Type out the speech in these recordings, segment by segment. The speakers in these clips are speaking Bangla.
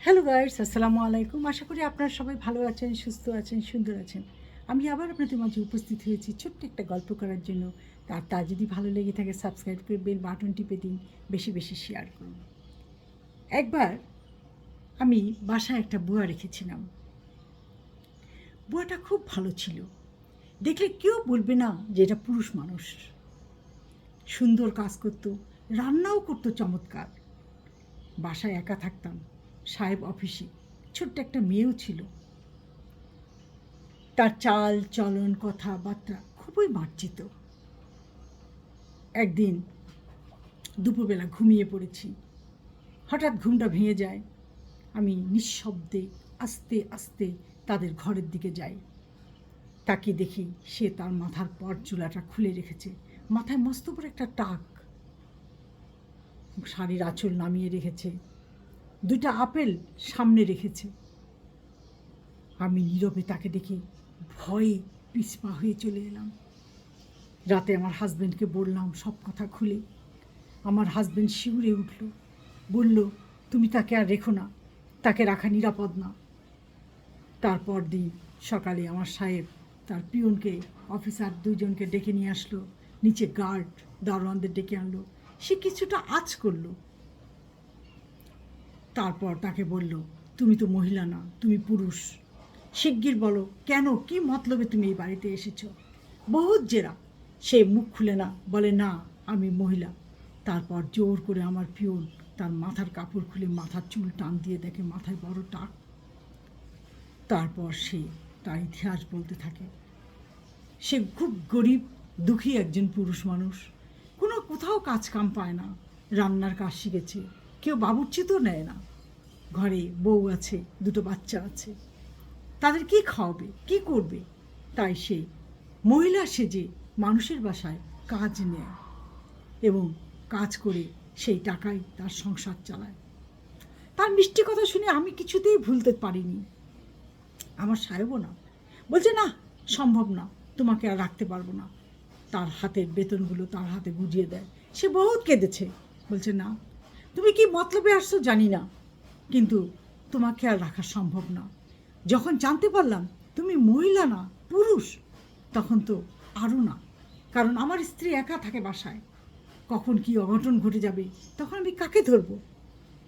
হ্যালো গাইস, আসসালামু আলাইকুম। আশা করি আপনারা সবাই ভালো আছেন, সুস্থ আছেন, সুন্দর আছেন। আমি আবার আপনাদের মাঝে উপস্থিত হয়েছি ছোট্ট একটা গল্প করার জন্য। তা যদি ভালো লেগে থাকে সাবস্ক্রাইব করে বেল বাটন টিপে দিন, বেশি বেশি শেয়ার করুন। একবার আমি বাসায় একটা বুয়া রেখেছিলাম। বুয়াটা খুব ভালো ছিল, দেখলে কেউ বলবে না যে এটা পুরুষ মানুষ। সুন্দর কাজ করতো, রান্নাও করতো চমৎকার। বাসায় একা থাকতাম, সাহেব অফিসে, ছোট্ট একটা মেয়েও ছিল। তার চাল চলন কথাবার্তা খুবই মার্জিত। একদিন দুপুরবেলা ঘুমিয়ে পড়েছি, হঠাৎ ঘুমটা ভেঙে যায়। আমি নিঃশব্দে আস্তে আস্তে তাদের ঘরের দিকে যাই। তাকে দেখি সে তার মাথার পর চুলাটা খুলে রেখেছে, মাথায় মস্ত বড় একটা টাক, শাড়ির আঁচল নামিয়ে রেখেছে, দুইটা আপেল সামনে রেখেছে। আমি নীরবে তাকে দেখে ভয়ে পিছপা হয়ে চলে এলাম। রাতে আমার হাজব্যান্ডকে বললাম সব কথা খুলে। আমার হাজব্যান্ড শিউরে উঠল, বলল, তুমি তাকে আর রেখো না, তাকে রাখা নিরাপদ না। তারপর দিন সকালে আমার সাহেব তার পিয়নকে, অফিসার দুজনকে ডেকে নিয়ে আসলো, নিচে গার্ড দারোয়ানদের ডেকে আনলো। সে কিছুটা আঁচ করলো। তারপর তাকে বলল, তুমি তো মহিলা না, তুমি পুরুষ। শিগগির বলো, কেন, কি মতলবে তুমি এই বাড়িতে এসেছো? বহুত জেরা। সে মুখ খুলে না, বলে না আমি মহিলা। তারপর জোর করে আমার পিয়ন তার মাথার কাপড় খুলে মাথার চুল টান দিয়ে দেখে মাথায় বড় টাক। তারপর সে তার ইতিহাস বলতে থাকে। সে খুব গরিব দুঃখী একজন পুরুষ মানুষ, কোথাও কাজ কাম পায় না। রান্নার কাজ শিখেছে, কেউ বাবুর্চি তো নেয় না। ঘরে বউ আছে, দুটো বাচ্চা আছে, তাদের কি খাওয়াবে, কি করবে? তাই সে মহিলা সেজে মানুষের বাসায় কাজ নেয় এবং কাজ করে সেই টাকায় তার সংসার চালায়। তার মিষ্টি কথা শুনে আমি কিছুতেই ভুলতে পারিনি। আমার সাহেবও না, বলছে না, সম্ভব না, তোমাকে আর রাখতে পারবো না। তার হাতের বেতনগুলো তার হাতে বুঝিয়ে দেয়। সে বহুত কেঁদেছে, বলছে না, তুমি কি মতলবে আসছো জানি না, কিন্তু তোমাকে আর রাখা সম্ভব না। যখন জানতে পারলাম তুমি মহিলা না পুরুষ, তখন তো আরও না, কারণ আমার স্ত্রী একা থাকে বাসায়, কখন কি অঘটন ঘটে যাবে তখন আমি কাকে ধরবো?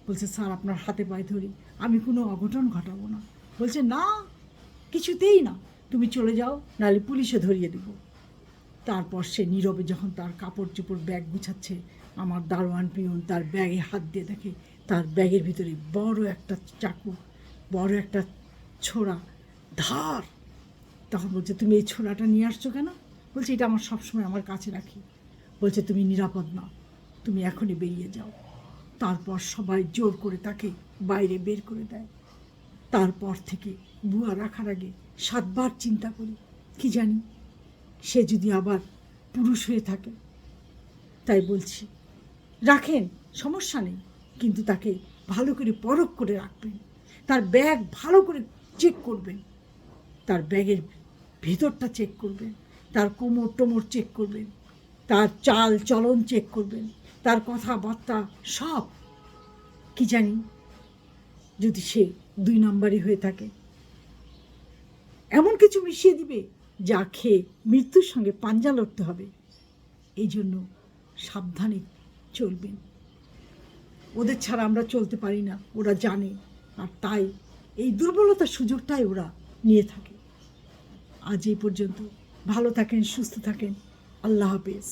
বলছে, স্যার আপনার হাতে পায়ে ধরি, আমি কোনো অঘটন ঘটাবো না। বলছে, না, কিছুতেই না, তুমি চলে যাও, নাহলে পুলিশে ধরিয়ে দেবো। তারপর সে নীরবে যখন তার কাপড় চোপড় ব্যাগ গুছাচ্ছে, আমার দারোয়ান পিয়ন তার ব্যাগে হাত দিয়ে দেখে তার ব্যাগের ভিতরে বড় একটা চাকু, বড় একটা ছোরা, ধার। তখন বলছে, তুমি এই ছোরাটা নিয়ে আসছো কেন? বলছে, এটা আমার সবসময় আমার কাছে রাখি। বলছে, তুমি নিরাপদ না, তুমি এখনই বেরিয়ে যাও। তারপর সবাই জোর করে তাকে বাইরে বের করে দেয়। তারপর থেকে বুয়া রাখার আগে 7 বার চিন্তা করি, কি জানি সে যদি আবার পুরুষ হয়ে থাকে। তাই বলছি, রাখেন, সমস্যা নেই, কিন্তু তাকে ভালো করে পরখ করে রাখবেন। তার ব্যাগ ভালো করে চেক করবেন, তার ব্যাগের ভেতরটা চেক করবেন, তার কোমর টোমর চেক করবেন, তার চাল চলন চেক করবেন, তার কথাবার্তা সব। কি জানি যদি সে 2 নম্বরই হয়ে থাকে, এমন কিছু মিশিয়ে দিবে যা খেয়ে মৃত্যুর সঙ্গে পাঞ্জা লড়তে হবে। এই জন্য সাবধানে চলবেন। ওদের ছাড়া আমরা চলতে পারি না, ওরা জানে, আর তাই এই দুর্বলতার সুযোগটাই ওরা নিয়ে থাকে। আজ এই পর্যন্ত। ভালো থাকেন, সুস্থ থাকেন, আল্লাহ হাফেজ।